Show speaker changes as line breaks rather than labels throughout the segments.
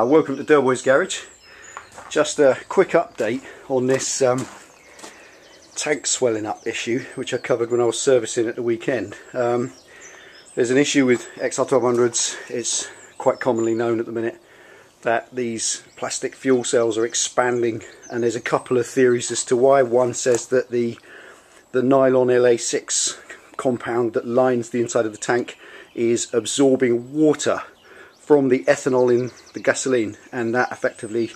Welcome to Del Boy's Garage. Just a quick update on this tank swelling up issue, which I covered when I was servicing at the weekend. There's an issue with XR1200s. It's quite commonly known at the minute that these plastic fuel cells are expanding, and there's a couple of theories as to why. One says that the nylon LA6 compound that lines the inside of the tank is absorbing water from the ethanol in the gasoline, and that effectively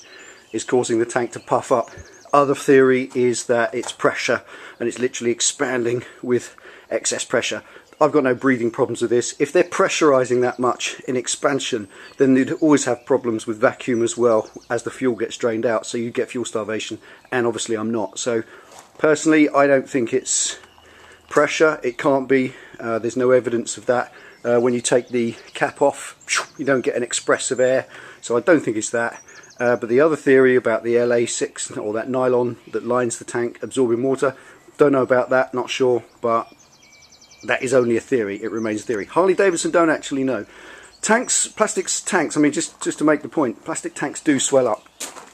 is causing the tank to puff up. Other theory is that it's pressure, and it's literally expanding with excess pressure. I've got no breathing problems with this. If they're pressurizing that much in expansion, then they'd always have problems with vacuum as well as the fuel gets drained out, so you get fuel starvation, and obviously I'm not. So personally, I don't think it's pressure. It can't be. There's no evidence of that. When you take the cap off, you don't get an express of air, so I don't think it's that. But the other theory about the LA6, or that nylon that lines the tank absorbing water, don't know about that, not sure, but that is only a theory. It remains a theory. Harley Davidson don't actually know. Tanks, plastic tanks, I mean, just to make the point, plastic tanks do swell up.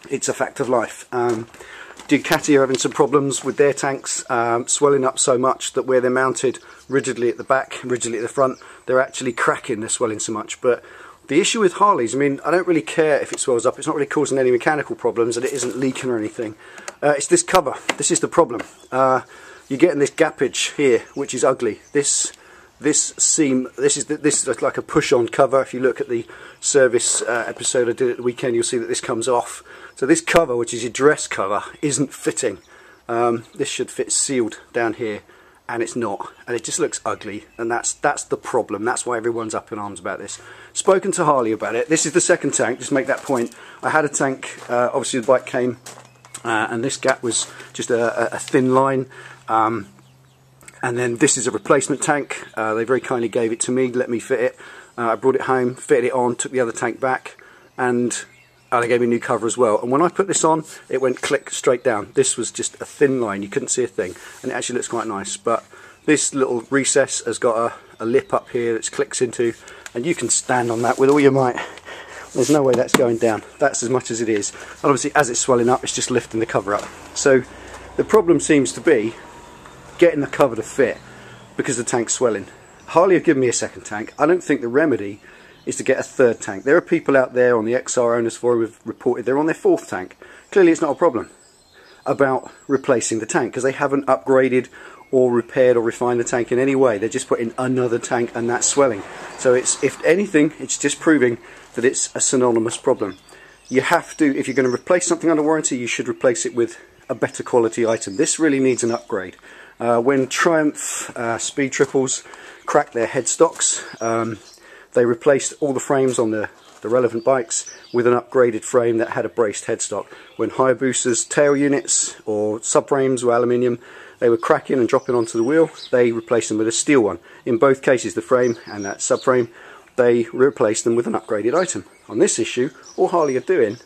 It's a fact of life. Ducati are having some problems with their tanks, swelling up so much that where they're mounted rigidly at the back, rigidly at the front, they're actually cracking, they're swelling so much. But the issue with Harleys, I mean, I don't really care if it swells up. It's not really causing any mechanical problems, and it isn't leaking or anything. It's this cover. This is the problem. You're getting this gappage here, which is ugly. This is like a push-on cover. If you look at the service episode I did at the weekend, you'll see that this comes off. So this cover, which is your dress cover, isn't fitting. This should fit sealed down here, and it's not, and it just looks ugly, and that's the problem. That's why everyone's up in arms about this. Spoken to Harley about it. This is the second tank, just to make that point. I had a tank, obviously the bike came, and this gap was just a thin line, and then this is a replacement tank. They very kindly gave it to me, let me fit it. I brought it home, fitted it on, took the other tank back, and they gave me a new cover as well. And when I put this on, it went click straight down. This was just a thin line, you couldn't see a thing, and it actually looks quite nice. But this little recess has got a lip up here that clicks into, and you can stand on that with all your might. There's no way that's going down. That's as much as it is. And obviously as it's swelling up, it's just lifting the cover up. So the problem seems to be getting the cover to fit because the tank's swelling. Harley have given me a second tank. I don't think the remedy is to get a third tank. There are people out there on the XR owners forum who have reported they're on their fourth tank. Clearly it's not a problem about replacing the tank, because they haven't upgraded or repaired or refined the tank in any way. They're just putting another tank, and that's swelling. So it's, if anything, it's just proving that it's a synonymous problem. You have to, if you're going to replace something under warranty, you should replace it with a better quality item. This really needs an upgrade. When Triumph Speed Triples cracked their headstocks, they replaced all the frames on the relevant bikes with an upgraded frame that had a braced headstock. When Hayabusa's tail units or subframes were aluminium, they were cracking and dropping onto the wheel, they replaced them with a steel one. In both cases, the frame and that subframe, they replaced them with an upgraded item. On this issue, all Harley are doing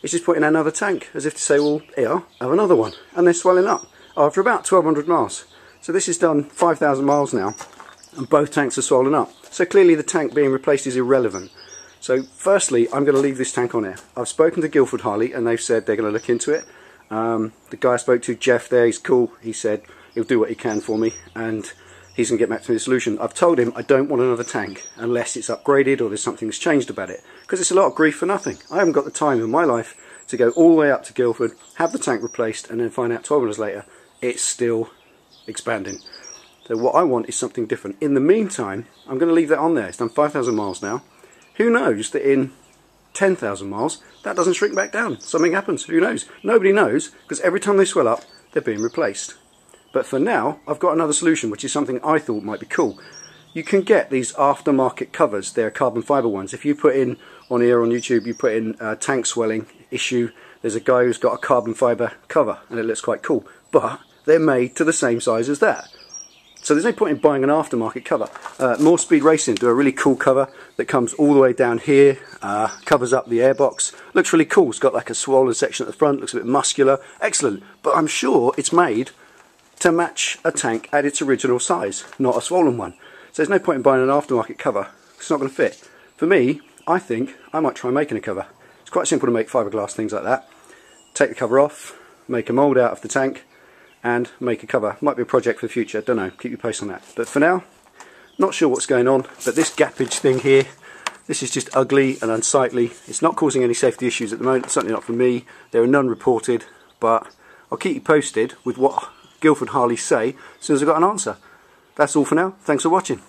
is just putting another tank, as if to say, well, here, have another one. And they're swelling up after about 1,200 miles. So this has done 5,000 miles now, and both tanks are swollen up. So clearly the tank being replaced is irrelevant. So firstly, I'm going to leave this tank on here. I've spoken to Guildford Harley, and they've said they're going to look into it. The guy I spoke to, Jeff there, he's cool. He said he'll do what he can for me, and he's going to get back to me with a solution. I've told him I don't want another tank unless it's upgraded or there's something that's changed about it, because it's a lot of grief for nothing. I haven't got the time in my life to go all the way up to Guildford, have the tank replaced, and then find out 12 hours later it's still expanding. So what I want is something different. In the meantime, I'm going to leave that on there. It's done 5,000 miles now. Who knows that in 10,000 miles that doesn't shrink back down? Something happens. Who knows? Nobody knows, because every time they swell up, they're being replaced. But for now, I've got another solution, which is something I thought might be cool. You can get these aftermarket covers. They're carbon fibre ones. If you put in on here on YouTube, you put in tank swelling issue, there's a guy who's got a carbon fibre cover, and it looks quite cool. But they're made to the same size as that. So there's no point in buying an aftermarket cover. More Speed Racing do a really cool cover that comes all the way down here, covers up the airbox. Looks really cool. It's got like a swollen section at the front, looks a bit muscular. Excellent. But I'm sure it's made to match a tank at its original size, not a swollen one. So there's no point in buying an aftermarket cover. It's not going to fit. For me, I think I might try making a cover. It's quite simple to make fiberglass things like that. Take the cover off, make a mould out of the tank, and make a cover. Might be a project for the future, don't know, keep you posted on that. But for now, not sure what's going on, but this gappage thing here, this is just ugly and unsightly. It's not causing any safety issues at the moment, certainly not for me. There are none reported, but I'll keep you posted with what Guildford Harley say as soon as I've got an answer. That's all for now. Thanks for watching.